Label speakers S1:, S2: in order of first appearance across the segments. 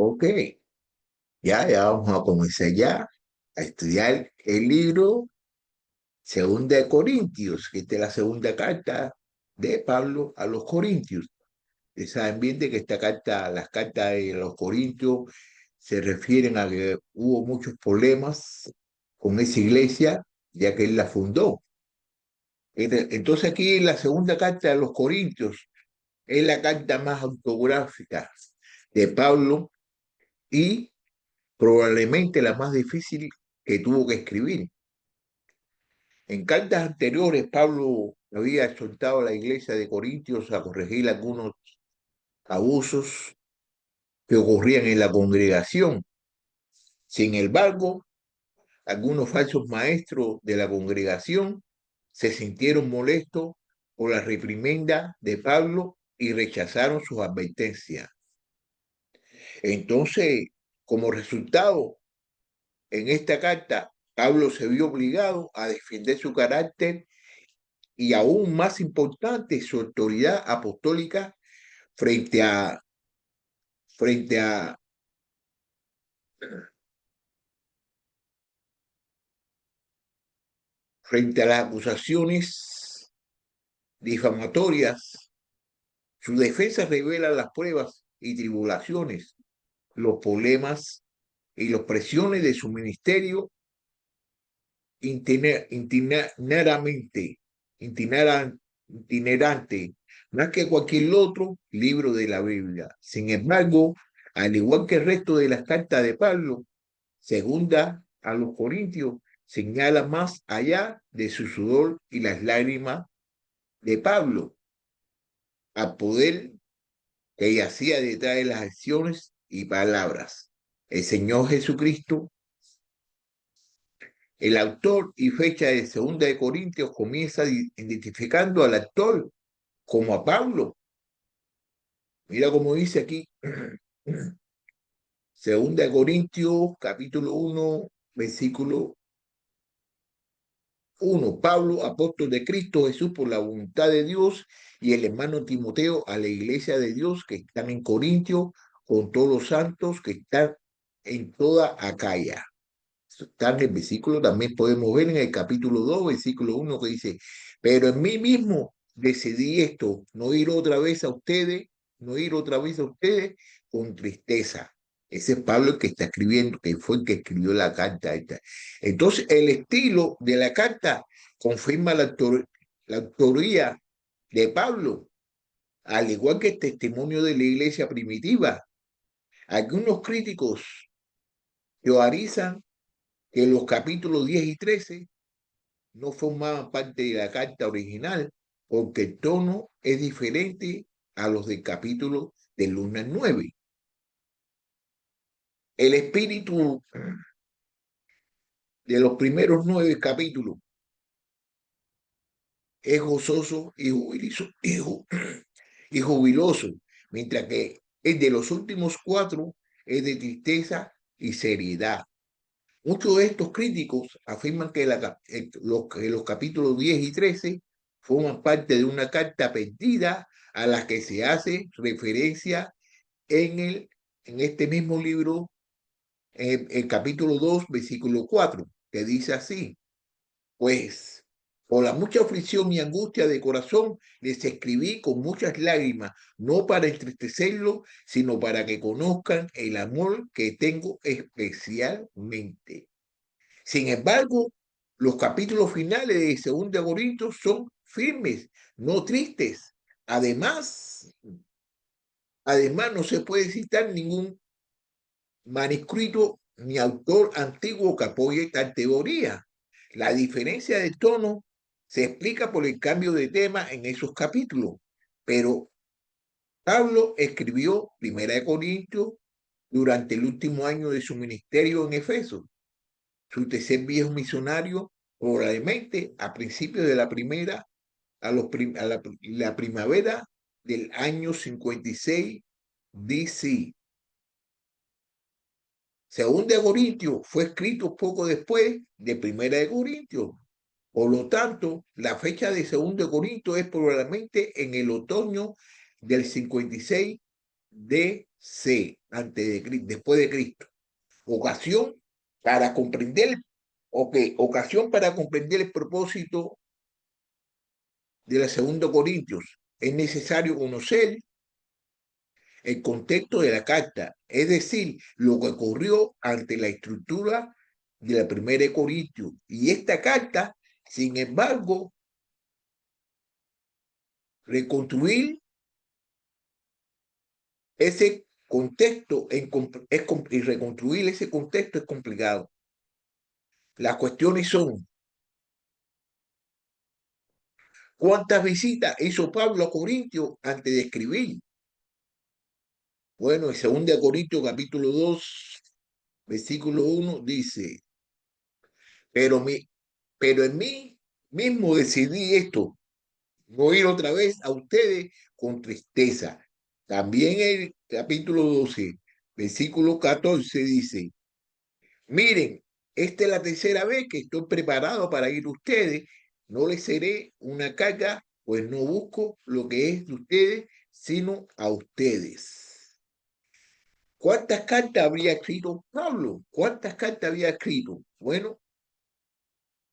S1: Ok, ya vamos a comenzar ya a estudiar el libro Segunda de Corintios, que esta es la segunda carta de Pablo a los Corintios. Ustedes saben bien de que esta carta, las cartas de los Corintios se refieren a que hubo muchos problemas con esa iglesia, ya que él la fundó. Entonces aquí la segunda carta de los Corintios es la carta más autográfica de Pablo y probablemente la más difícil que tuvo que escribir. En cartas anteriores, Pablo había exhortado a la iglesia de Corintios a corregir algunos abusos que ocurrían en la congregación. Sin embargo, algunos falsos maestros de la congregación se sintieron molestos por la reprimenda de Pablo y rechazaron sus advertencias. Entonces, como resultado, en esta carta, Pablo se vio obligado a defender su carácter y aún más importante, su autoridad apostólica frente a, frente a, frente a las acusaciones difamatorias. Su defensa revela las pruebas y tribulaciones, los problemas y las presiones de su ministerio itinerante, itinerante, más que cualquier otro libro de la Biblia. Sin embargo, al igual que el resto de las cartas de Pablo, segunda a los Corintios, señala más allá de su sudor y las lágrimas de Pablo, al poder que yacía detrás de las acciones y palabras. El Señor Jesucristo, el autor y fecha de segunda de Corintios, comienza identificando al actor como a Pablo. Mira cómo dice aquí, segunda de Corintios, capítulo 1, versículo 1. Pablo, apóstol de Cristo Jesús por la voluntad de Dios, y el hermano Timoteo a la iglesia de Dios que están en Corintio, con todos los santos que están en toda Acaya. Esto está en el versículo, también podemos ver en el capítulo 2, versículo 1, que dice, pero en mí mismo decidí esto, no ir otra vez a ustedes, no ir otra vez a ustedes con tristeza. Ese es Pablo el que está escribiendo, que fue el que escribió la carta esta. Entonces, el estilo de la carta confirma la autoría de Pablo, al igual que el testimonio de la iglesia primitiva. Algunos críticos teorizan que los capítulos 10 y 13 no formaban parte de la carta original porque el tono es diferente a los del capítulo del 1 al 9. El espíritu de los primeros 9 capítulos es gozoso y jubiloso, mientras que el de los últimos 4 es de tristeza y seriedad. Muchos de estos críticos afirman que los capítulos 10 y 13 forman parte de una carta perdida a la que se hace referencia en este mismo libro, el capítulo 2, versículo 4, que dice así, pues por la mucha aflicción y angustia de corazón les escribí con muchas lágrimas, no para entristecerlo, sino para que conozcan el amor que tengo especialmente. Sin embargo, los capítulos finales de 2 Corintios son firmes, no tristes. Además, además no se puede citar ningún manuscrito ni autor antiguo que apoye tal teoría. La diferencia de tono se explica por el cambio de tema en esos capítulos, pero Pablo escribió Primera de Corintios durante el último año de su ministerio en Efeso. Su tercer viaje misionario, probablemente a principios de la primavera del año 56 DC. Segunda de Corintios fue escrito poco después de Primera de Corintios. Por lo tanto, la fecha de Segunda de Corintios es probablemente en el otoño del 56 DC, después de Cristo. Ocasión para comprender, ocasión para comprender el propósito de la segunda Corintios. Es necesario conocer el contexto de la carta, es decir, lo que ocurrió ante la estructura de la primera de Corintios. Y esta carta, sin embargo, reconstruir ese contexto y reconstruir ese contexto es complicado. Las cuestiones son: ¿cuántas visitas hizo Pablo a Corintios antes de escribir? Bueno, en 2 Corintios capítulo 2, versículo 1 dice: pero, pero en mí mismo decidí esto, no ir otra vez a ustedes con tristeza. También el capítulo 12, versículo 14 dice: miren, esta es la tercera vez que estoy preparado para ir a ustedes. No les seré una carga, pues no busco lo que es de ustedes, sino a ustedes. ¿Cuántas cartas habría escrito Pablo? ¿Cuántas cartas había escrito? Bueno,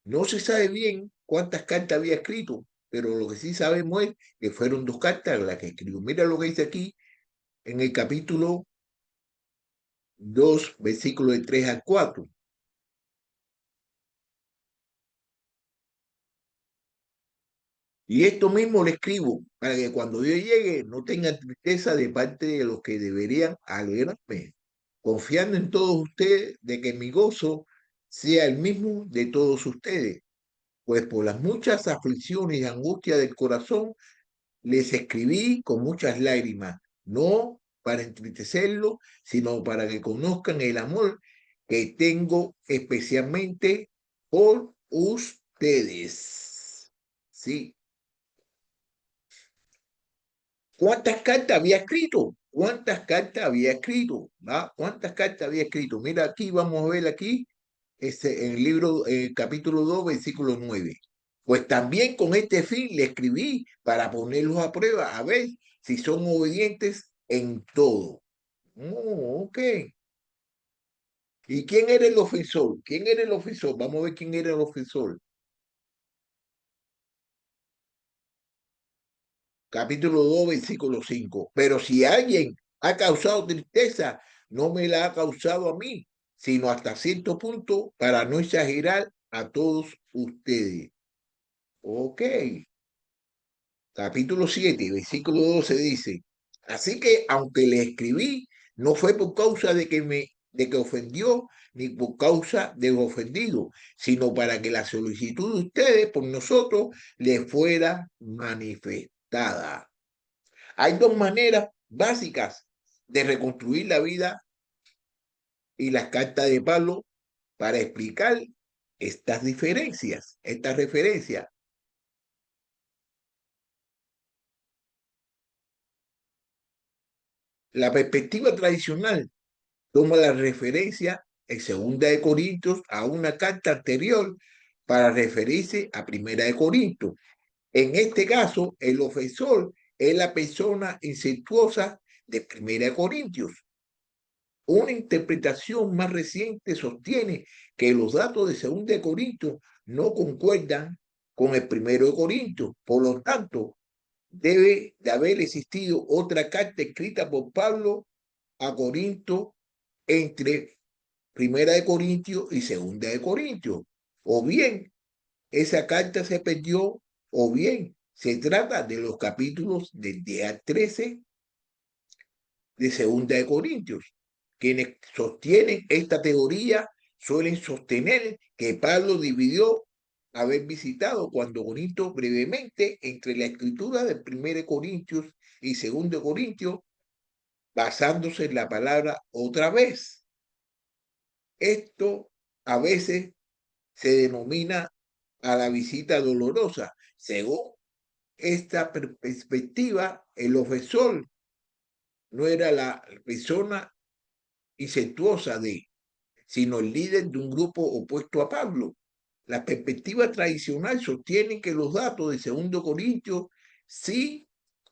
S1: no se sabe bien cuántas cartas había escrito, pero lo que sí sabemos es que fueron 2 cartas las que escribió. Mira lo que dice aquí en el capítulo 2, versículos de 3 al 4. Y esto mismo le escribo para que cuando yo llegue no tenga tristeza de parte de los que deberían alegrarme, confiando en todos ustedes de que mi gozo sea el mismo de todos ustedes, pues por las muchas aflicciones y angustias del corazón les escribí con muchas lágrimas, no para entristecerlos, sino para que conozcan el amor que tengo especialmente por ustedes. Sí. ¿Cuántas cartas había escrito? ¿Cuántas cartas había escrito? ¿Va? ¿Cuántas cartas había escrito? Mira aquí, vamos a ver aquí, en el libro, capítulo 2, versículo 9. Pues también con este fin le escribí para ponerlos a prueba, a ver si son obedientes en todo. Oh, ok. ¿Y quién era el ofensor? ¿Quién era el ofensor? Vamos a ver quién era el ofensor. Capítulo 2, versículo 5. Pero si alguien ha causado tristeza, no me la ha causado a mí, sino hasta cierto punto para no exagerar a todos ustedes. Ok. Capítulo 7, versículo 12 dice: así que aunque le escribí, no fue por causa de que ofendió, ni por causa del ofendido, sino para que la solicitud de ustedes por nosotros le fuera manifestada. Hay 2 maneras básicas de reconstruir la vida y las cartas de Pablo para explicar estas diferencias, estas referencias. La perspectiva tradicional toma la referencia en 2 Corintios a una carta anterior para referirse a Primera de Corintios. En este caso, el ofensor es la persona incestuosa de Primera de Corintios. Una interpretación más reciente sostiene que los datos de 2 Corintios no concuerdan con el 1 Corintios. Por lo tanto, debe de haber existido otra carta escrita por Pablo a Corinto entre 1 Corintios y 2 Corintios. O bien esa carta se perdió, o bien se trata de los capítulos del 10 al 13 de 2 Corintios. Quienes sostienen esta teoría suelen sostener que Pablo dividió haber visitado cuando Corinto brevemente entre la escritura de 1 Corintios y 2 Corintios, basándose en la palabra otra vez. Esto a veces se denomina a la visita dolorosa. Según esta perspectiva, el ofensor no era la persona incestuosa sino el líder de un grupo opuesto a Pablo. La perspectiva tradicional sostiene que los datos de 2 Corintios sí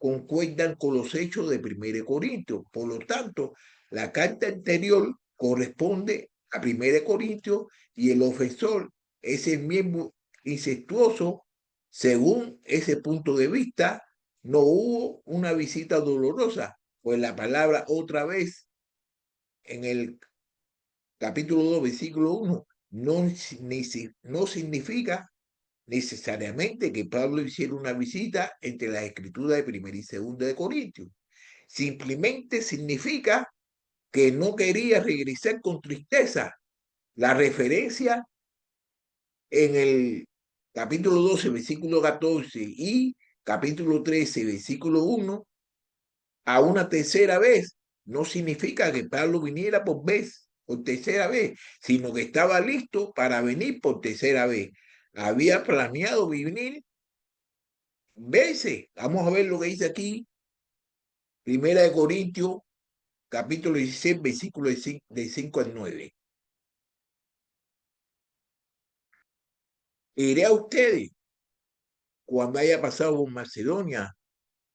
S1: concuerdan con los hechos de 1 Corintios. Por lo tanto, la carta anterior corresponde a 1 Corintios y el ofensor es el miembro incestuoso. Según ese punto de vista, no hubo una visita dolorosa, pues la palabra otra vez en el capítulo 2, versículo 1, no significa necesariamente que Pablo hiciera una visita entre las escrituras de 1 y 2 de Corintios. Simplemente significa que no quería regresar con tristeza. La referencia en el capítulo 12, versículo 14 y capítulo 13, versículo 1, a una tercera vez, no significa que Pablo viniera por tercera vez, sino que estaba listo para venir por tercera vez. Había planeado venir veces. Vamos a ver lo que dice aquí, 1 Corintios, capítulo 16, versículo de 5 al 9. Iré a ustedes cuando haya pasado por Macedonia,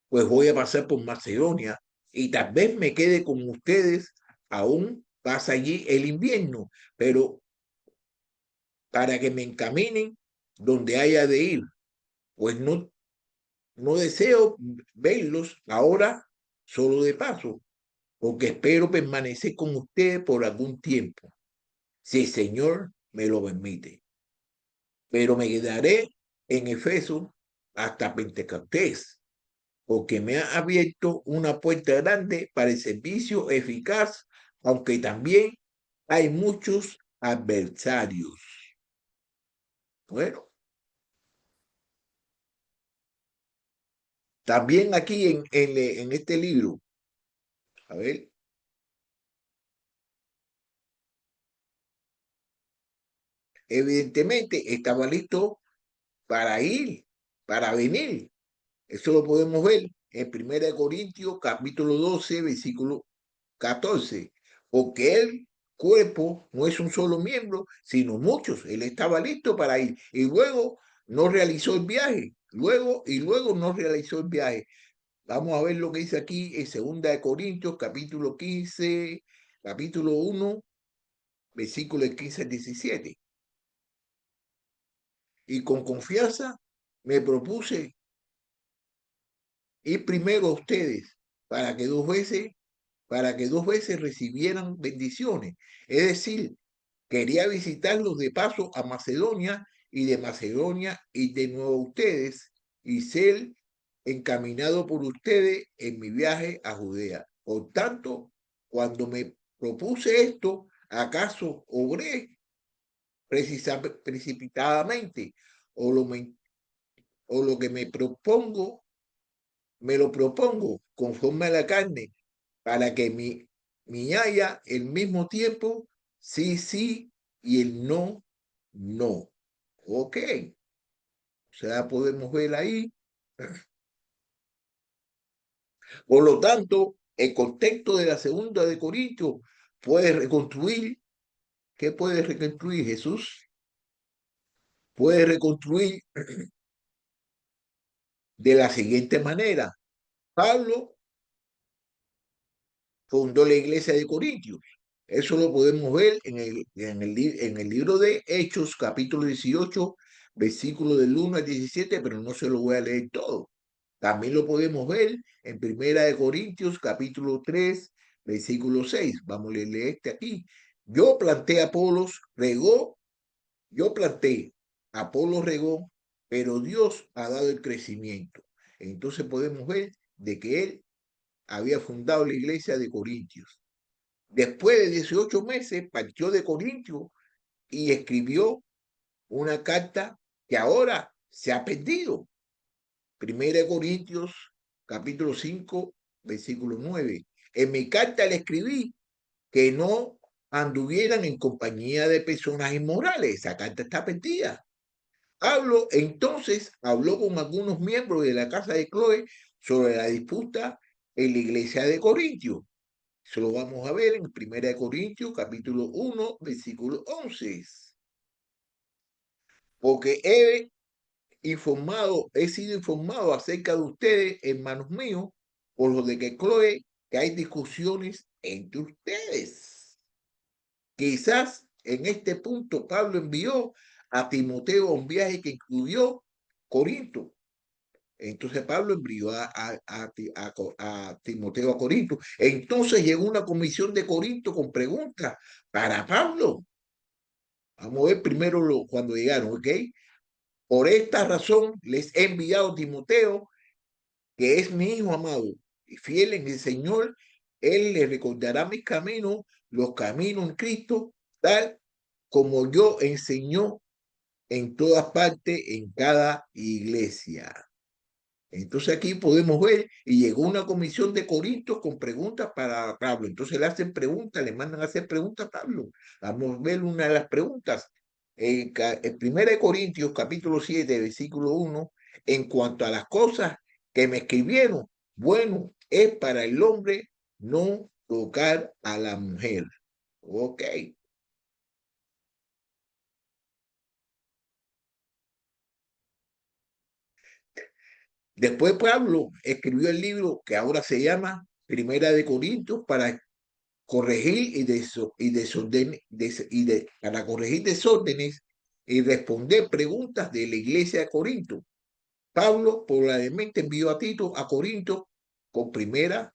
S1: pues voy a pasar por Macedonia y tal vez me quede con ustedes, aún pasa allí el invierno, pero para que me encaminen donde haya de ir, pues no deseo verlos ahora solo de paso, porque espero permanecer con ustedes por algún tiempo, si el Señor me lo permite. Pero me quedaré en Efeso hasta Pentecostés, porque me ha abierto una puerta grande para el servicio eficaz, aunque también hay muchos adversarios. Bueno, también aquí en este libro, a ver, evidentemente estaba listo para ir, para venir. Eso lo podemos ver en 1 Corintios capítulo 12, versículo 14, porque el cuerpo no es un solo miembro, sino muchos. Él estaba listo para ir y luego no realizó el viaje. Luego no realizó el viaje. Vamos a ver lo que dice aquí en 2 Corintios capítulo 15, capítulo 1, versículo 15 al 17. Y con confianza me propuse ir primero a ustedes para que dos veces recibieran bendiciones. Es decir, quería visitarlos de paso a Macedonia y de Macedonia y de nuevo a ustedes y ser encaminado por ustedes en mi viaje a Judea. Por tanto, cuando me propuse esto, ¿acaso obré precipitadamente o o lo que me lo propongo conforme a la carne para que mi haya el mismo tiempo sí, sí y el no, no? Ok, o sea, podemos ver ahí. Por lo tanto, el contexto de la segunda de Corintios puede reconstruir. ¿Qué puede reconstruir Jesús? Puede reconstruir de la siguiente manera. Pablo fundó la iglesia de Corintios. Eso lo podemos ver en el libro de Hechos, capítulo 18, versículo del 1 al 17, pero no se lo voy a leer todo. También lo podemos ver en 1 Corintios, capítulo 3, versículo 6. Vamos a leer este aquí. Yo planté, Apolos regó, yo planté, Apolos regó, pero Dios ha dado el crecimiento. Entonces podemos ver de que él había fundado la iglesia de Corintios. Después de 18 meses partió de Corintio y escribió una carta que ahora se ha perdido. 1 Corintios capítulo 5, versículo 9. En mi carta le escribí que no anduvieran en compañía de personas inmorales. Esa carta está perdida. Entonces habló con algunos miembros de la casa de Chloe sobre la disputa en la iglesia de Corintio. Eso lo vamos a ver en 1 Corintios capítulo 1, versículo 11. Porque he sido informado acerca de ustedes, hermanos míos, por lo de que Chloe, que hay discusiones entre ustedes. Quizás en este punto Pablo envió a Timoteo a un viaje que incluyó Corinto. Entonces Pablo envió a Timoteo a Corinto. Entonces llegó una comisión de Corinto con preguntas para Pablo. Vamos a ver primero cuando llegaron, ¿ok? Por esta razón les he enviado a Timoteo, que es mi hijo amado y fiel en el Señor. Él les recordará mis caminos, los caminos en Cristo, tal como yo enseñó en todas partes, en cada iglesia. Entonces aquí podemos ver, y llegó una comisión de Corintios con preguntas para Pablo. Entonces le hacen preguntas, le mandan a hacer preguntas a Pablo. Vamos a ver una de las preguntas. En 1 Corintios capítulo 7, versículo 1, en cuanto a las cosas que me escribieron, bueno, es para el hombre no tocar a la mujer. Ok. Después Pablo escribió el libro que ahora se llama Primera de Corintios para corregir para corregir desórdenes y responder preguntas de la iglesia de Corinto. Pablo probablemente envió a Tito a Corinto con primera,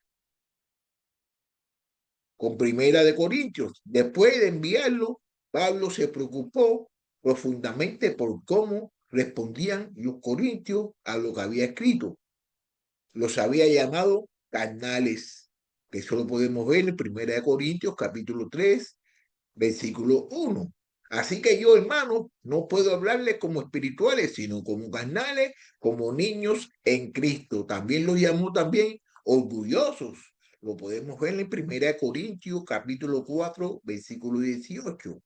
S1: con primera de Corintios. Después de enviarlo, Pablo se preocupó profundamente por cómo respondían los corintios a lo que había escrito. Los había llamado carnales, que eso lo podemos ver en Primera de Corintios, capítulo 3, versículo 1. Así que yo, hermano, no puedo hablarles como espirituales, sino como carnales, como niños en Cristo. También los llamó también orgullosos. Lo podemos ver en Primera de Corintios, capítulo 4, versículo 18.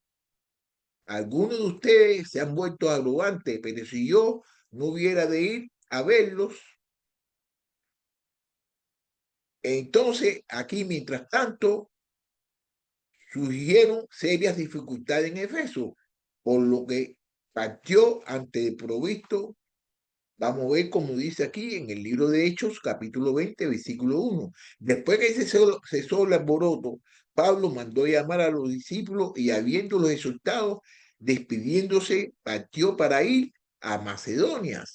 S1: Algunos de ustedes se han vuelto arrogantes, pero si yo no hubiera de ir a verlos, entonces aquí, mientras tanto, surgieron serias dificultades en Efeso, por lo que partió ante el provisto. Vamos a ver como dice aquí en el libro de Hechos, capítulo 20, versículo 1. Después que cesó el alboroto, Pablo mandó llamar a los discípulos y habiéndolos exhortado, despidiéndose, partió para ir a Macedonia.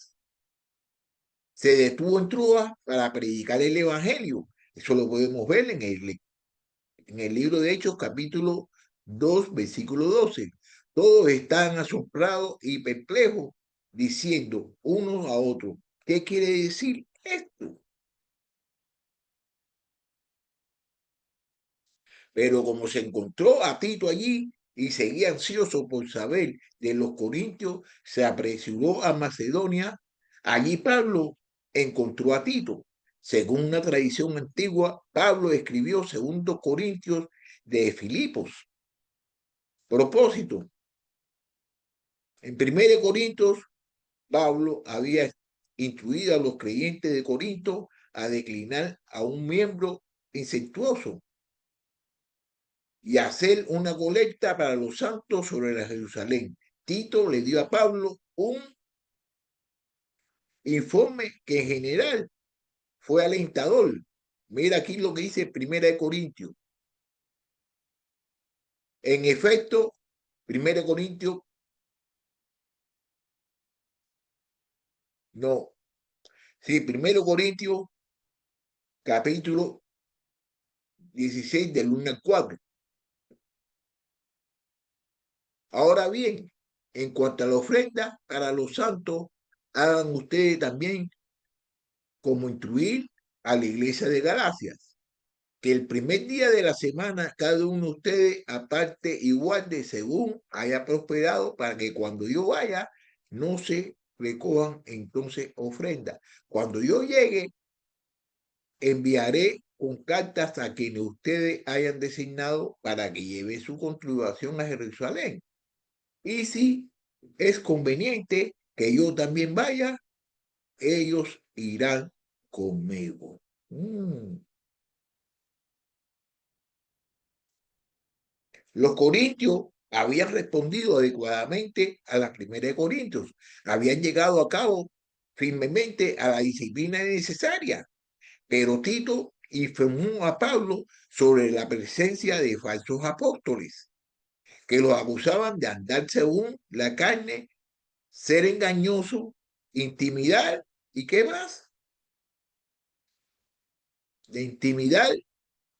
S1: Se detuvo en Troas para predicar el evangelio. Eso lo podemos ver en el libro de Hechos, capítulo 2, versículo 12. Todos están asombrados y perplejos, diciendo unos a otros, ¿qué quiere decir esto? Pero como se encontró a Tito allí y seguía ansioso por saber de los corintios, se apresuró a Macedonia. Allí Pablo encontró a Tito. Según una tradición antigua, Pablo escribió segundo Corintios de Filipos. Propósito. En 1 Corintios, Pablo había instruido a los creyentes de Corinto a declinar a un miembro incestuoso y hacer una colecta para los santos sobre la Jerusalén. Tito le dio a Pablo un informe que en general fue alentador. Mira aquí lo que dice 1 Corintios. En efecto, 1 Corintios, no, sí, 1 Corintios, capítulo 16, del 1 al 4. Ahora bien, en cuanto a la ofrenda para los santos, hagan ustedes también como instruir a la iglesia de Galacias, que el primer día de la semana cada uno de ustedes aparte igual de según haya prosperado, para que cuando yo vaya no se recojan entonces ofrenda. Cuando yo llegue, enviaré con cartas a quienes ustedes hayan designado para que lleve su contribución a Jerusalén. Y si es conveniente que yo también vaya, ellos irán conmigo. Los corintios habían respondido adecuadamente a la primera de Corintios, habían llegado a cabo firmemente a la disciplina necesaria, pero Tito informó a Pablo sobre la presencia de falsos apóstoles que los acusaban de andar según la carne, ser engañoso, intimidar y qué más, de intimidar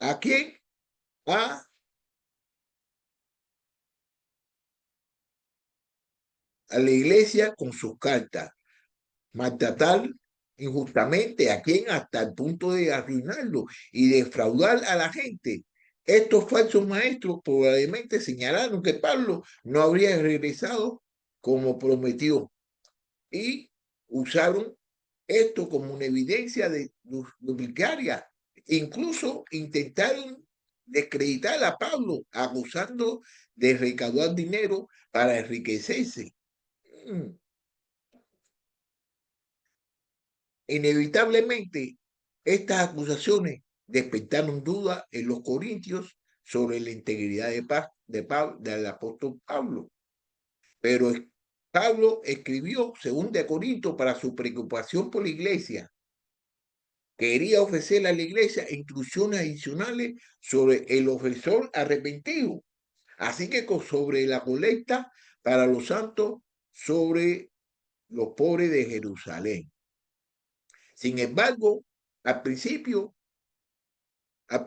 S1: a quién, a, a la iglesia con sus cartas, maltratar injustamente a quien hasta el punto de arruinarlo y defraudar a la gente. Estos falsos maestros probablemente señalaron que Pablo no habría regresado como prometió y usaron esto como una evidencia de duplicaria. Incluso intentaron descreditar a Pablo acusando de recaudar dinero para enriquecerse. Inevitablemente, estas acusaciones despertaron dudas en los corintios sobre la integridad del apóstol Pablo. Pero Pablo escribió según de Corinto para su preocupación por la iglesia. Quería ofrecerle a la iglesia instrucciones adicionales sobre el ofensor arrepentido, así que sobre la colecta para los santos, sobre los pobres de Jerusalén. Sin embargo, al principio, el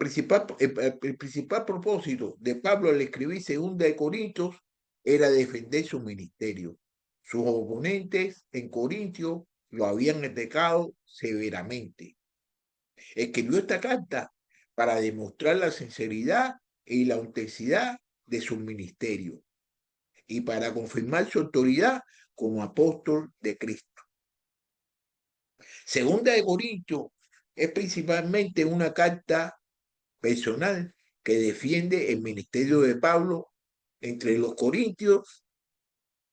S1: principal propósito de Pablo al escribir segunda de Corintios era defender su ministerio. Sus oponentes en Corintio lo habían atacado severamente. Escribió esta carta para demostrar la sinceridad y la autenticidad de su ministerio y para confirmar su autoridad como apóstol de Cristo. Segunda de Corintios es principalmente una carta personal que defiende el ministerio de Pablo entre los corintios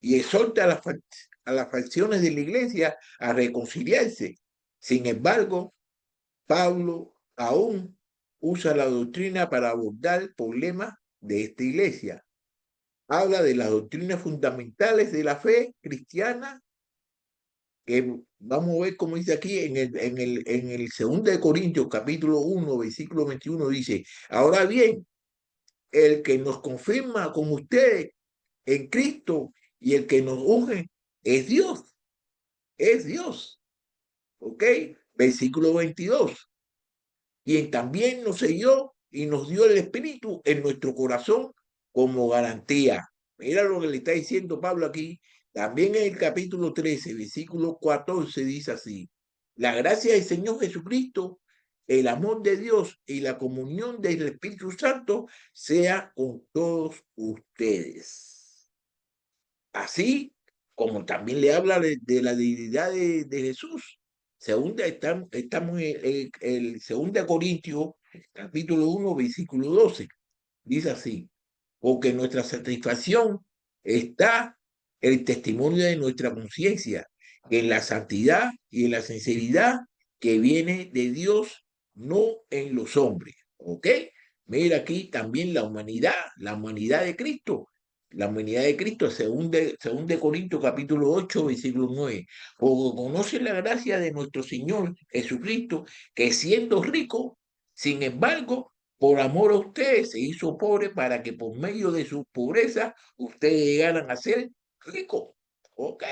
S1: y exhorta a las facciones de la iglesia a reconciliarse. Sin embargo, Pablo aún usa la doctrina para abordar problemas de esta iglesia. Habla de las doctrinas fundamentales de la fe cristiana, que vamos a ver como dice aquí en el 2 de Corintios capítulo 1, versículo 21, dice, ahora bien, el que nos confirma con ustedes en Cristo y el que nos unge es Dios, ¿ok? Versículo 22, quien también nos selló y nos dio el Espíritu en nuestro corazón como garantía. Mira lo que le está diciendo Pablo aquí. También en el capítulo 13, versículo 14 dice así, la gracia del Señor Jesucristo, el amor de Dios y la comunión del Espíritu Santo sea con todos ustedes. Así como también le habla de la divinidad de Jesús. Estamos en el 2 Corintios, capítulo 1, versículo 12. Dice así, porque nuestra satisfacción está en el testimonio de nuestra conciencia, en la santidad y en la sinceridad que viene de Dios, no en los hombres. ¿Ok? Mira aquí también la humanidad de Cristo. La humanidad de Cristo, según de Corintios capítulo 8, versículo 9. Porque conoce la gracia de nuestro Señor Jesucristo, que siendo rico, sin embargo, por amor a ustedes se hizo pobre para que por medio de su pobreza ustedes llegaran a ser ricos. Ok.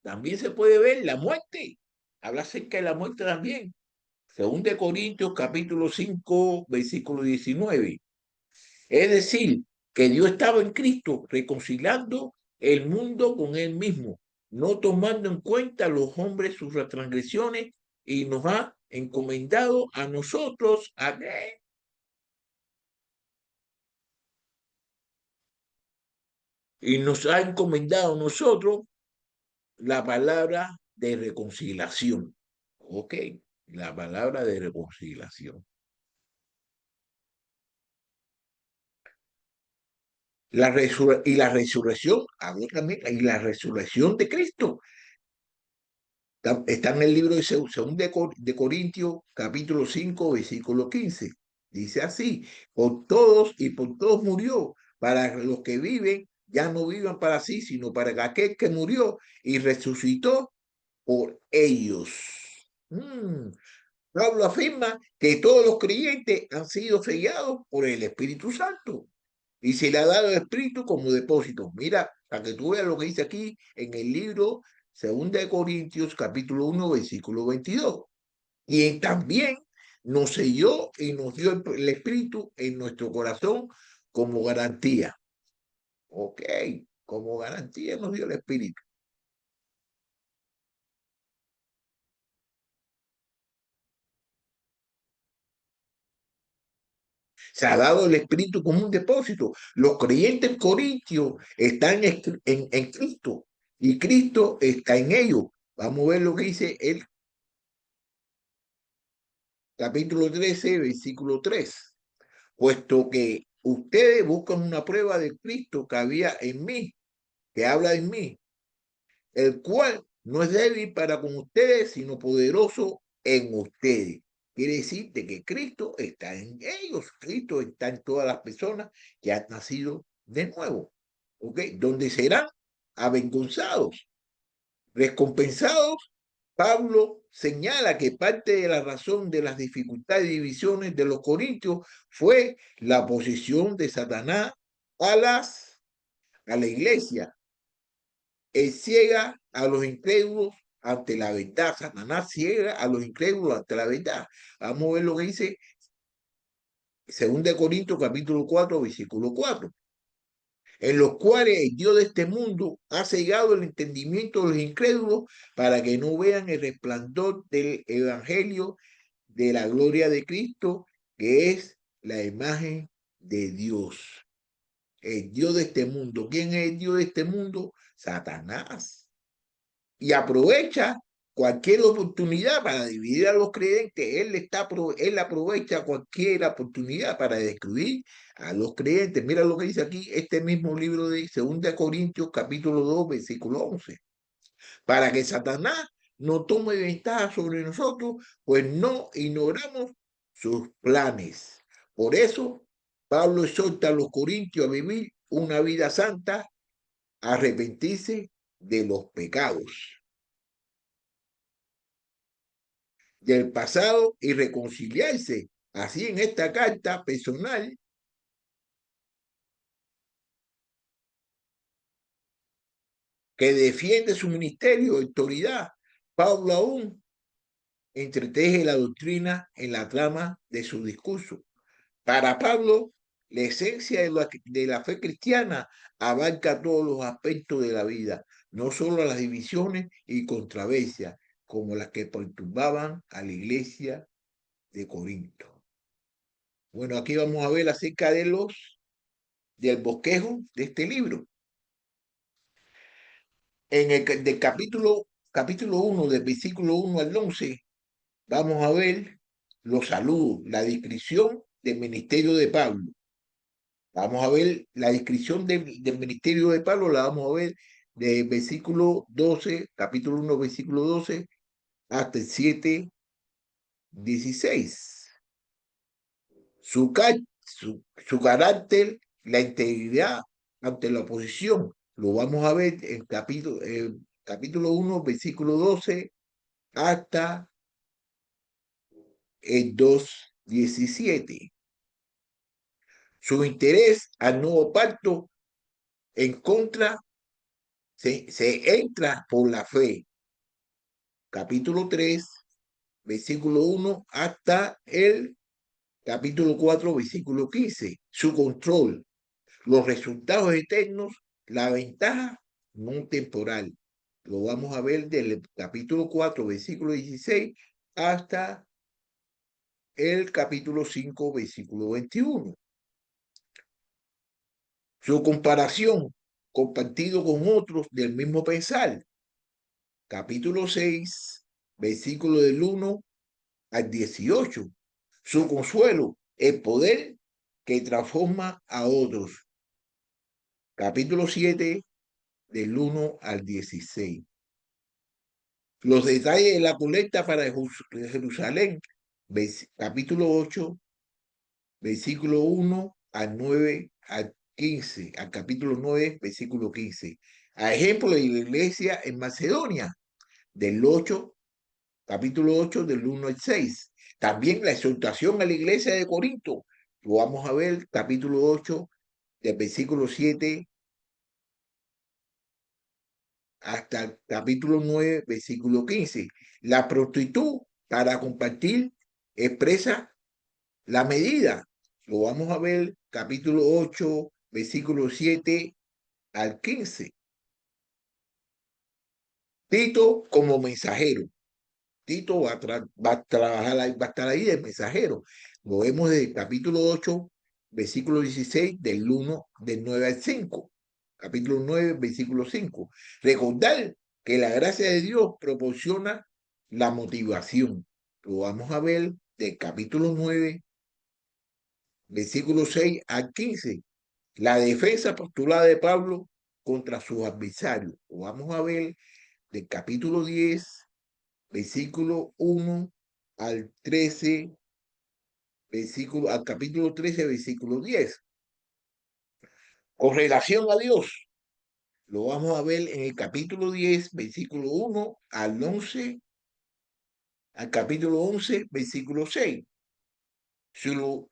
S1: También se puede ver la muerte. Habla acerca de la muerte también. Según de Corintios capítulo 5, versículo 19. Es decir, que Dios estaba en Cristo reconciliando el mundo con él mismo, no tomando en cuenta a los hombres sus transgresiones y nos ha encomendado a nosotros a y nos ha encomendado a nosotros la palabra de reconciliación. Ok, la palabra de reconciliación. Y la resurrección, hablo también, y la resurrección de Cristo. Está en el libro de Corintios, capítulo 5, versículo 15. Dice así, por todos y por todos murió, para los que viven ya no vivan para sí, sino para aquel que murió y resucitó por ellos. Pablo afirma que todos los creyentes han sido sellados por el Espíritu Santo y se le ha dado el Espíritu como depósito. Mira, para que tú veas lo que dice aquí en el libro 2 Corintios, capítulo 1, versículo 22. Y también nos selló y nos dio el Espíritu en nuestro corazón como garantía. Ok, como garantía nos dio el Espíritu. Se ha dado el Espíritu como un depósito. Los creyentes corintios están en Cristo y Cristo está en ellos. Vamos a ver lo que dice el capítulo 13, versículo 3. Puesto que ustedes buscan una prueba de Cristo que había en mí, que habla en mí, el cual no es débil para con ustedes, sino poderoso en ustedes. Quiere decir de que Cristo está en ellos, Cristo está en todas las personas que han nacido de nuevo, ¿ok? Donde serán avergonzados, recompensados. Pablo señala que parte de la razón de las dificultades y divisiones de los corintios fue la posición de Satanás a la iglesia. Él ciega a los incrédulos ante la verdad. Satanás ciega a los incrédulos ante la verdad. Vamos a ver lo que dice 2 Corintios capítulo 4, versículo 4. En los cuales el Dios de este mundo ha cegado el entendimiento de los incrédulos para que no vean el resplandor del evangelio de la gloria de Cristo, que es la imagen de Dios. El Dios de este mundo. ¿Quién es el Dios de este mundo? Satanás. Y aprovecha cualquier oportunidad para dividir a los creyentes. Él aprovecha cualquier oportunidad para destruir a los creyentes. Mira lo que dice aquí este mismo libro de 2 Corintios capítulo 2 versículo 11. Para que Satanás no tome ventaja sobre nosotros, pues no ignoramos sus planes. Por eso, Pablo exhorta a los corintios a vivir una vida santa, a arrepentirse de los pecados del pasado y reconciliarse. Así en esta carta personal que defiende su ministerio de autoridad, Pablo aún entreteje la doctrina en la trama de su discurso. Para Pablo, la esencia de la fe cristiana abarca todos los aspectos de la vida, no solo las divisiones y controversias como las que perturbaban a la iglesia de Corinto. Bueno, aquí vamos a ver acerca del bosquejo de este libro. En el del capítulo 1, del versículo 1 al 11, vamos a ver los saludos, la descripción del ministerio de Pablo. Vamos a ver la descripción del ministerio de Pablo, la vamos a ver del versículo 12, capítulo 1, versículo 12, hasta el 7, 16. Su carácter, la integridad ante la oposición. Lo vamos a ver en capítulo 1, versículo 12 hasta el 2, 17. Su interés al nuevo pacto en contra se entra por la fe. Capítulo 3, versículo 1 hasta el capítulo 4, versículo 15. Su control, los resultados eternos, la ventaja no temporal. Lo vamos a ver del capítulo 4, versículo 16 hasta el capítulo 5, versículo 21. Su comparación compartido con otros del mismo pensar. Capítulo 6, versículo del 1 al 18. Su consuelo, el poder que transforma a otros. Capítulo 7, del 1 al 16. Los detalles de la colecta para Jerusalén, capítulo 8, versículo 1 al 9 15, al capítulo 9, versículo 15. A ejemplo de la iglesia en Macedonia, del 8, capítulo 8, del 1 al 6. También la exhortación a la iglesia de Corinto, lo vamos a ver, capítulo 8, del versículo 7 hasta el capítulo 9, versículo 15. La prontitud para compartir expresa la medida. Lo vamos a ver, capítulo 8, versículo 7 al 15. Tito como mensajero. Tito va a trabajar, va a estar ahí de mensajero. Lo vemos del capítulo 8, versículo 16, del 9 al 5. Capítulo 9, versículo 5. Recordar que la gracia de Dios proporciona la motivación. Lo vamos a ver del capítulo 9, versículo 6 al 15. La defensa postulada de Pablo contra sus adversarios. Lo vamos a ver del capítulo 10, versículo 1 al 13, al capítulo 13, versículo 10. Con relación a Dios, lo vamos a ver en el capítulo 10, versículo 1 al 11, al capítulo 11, versículo 6. Su,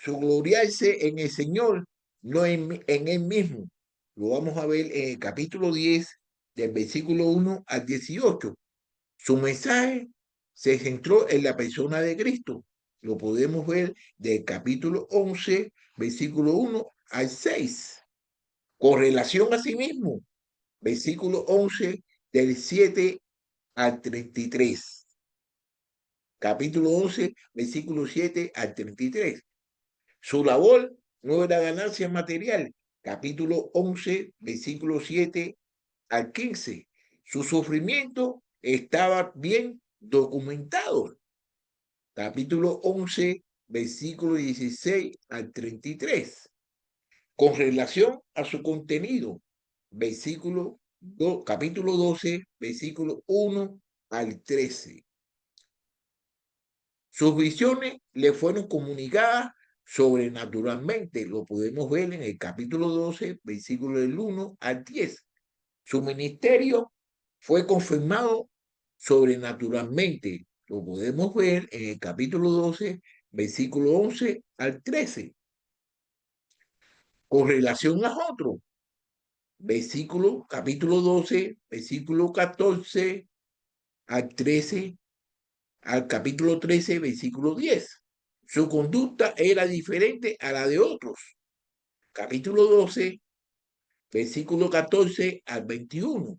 S1: su gloriarse en el Señor, no en él mismo. Lo vamos a ver en el capítulo 10, del versículo 1 al 18. Su mensaje se centró en la persona de Cristo. Lo podemos ver del capítulo 11, versículo 1 al 6. Con relación a sí mismo, versículo 11, del 7 al 33. Capítulo 11, versículo 7 al 33. Su labor no era ganancia material. Capítulo 11, versículo 7 al 15. Su sufrimiento estaba bien documentado. Capítulo 11, versículo 16 al 33. Con relación a su contenido, capítulo 12, versículo 1 al 13. Sus visiones le fueron comunicadas sobrenaturalmente. Lo podemos ver en el capítulo 12, versículo del 1 al 10. Su ministerio fue confirmado sobrenaturalmente. Lo podemos ver en el capítulo 12, versículo 11 al 13. Con relación a otros, capítulo 12, versículo 14 al 13, al capítulo 13, versículo 10. Su conducta era diferente a la de otros. Capítulo 12, versículo 14 al 21.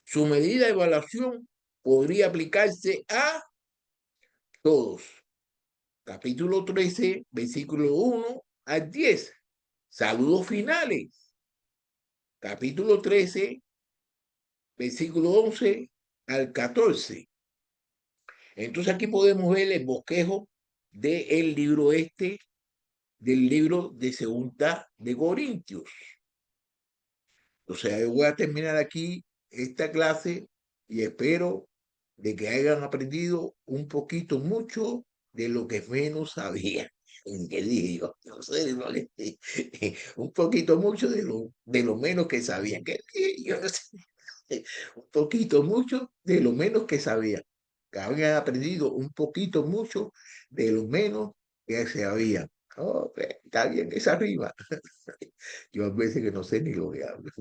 S1: Su medida de evaluación podría aplicarse a todos. Capítulo 13, versículo 1 al 10. Saludos finales. Capítulo 13, versículo 11 al 14. Entonces aquí podemos ver el bosquejo del libro del libro de Segunda de Corintios. O sea, yo voy a terminar aquí esta clase y espero de que hayan aprendido un poquito mucho de lo que menos sabían. ¿Qué dije yo? No sé, un poquito mucho de lo menos que sabían. ¿Qué dije yo? No sé. Un poquito mucho de lo menos que sabían. Que habían aprendido un poquito mucho de lo menos que sabían. Oh, está bien, esa rima. Yo a veces que no sé ni lo que hablo.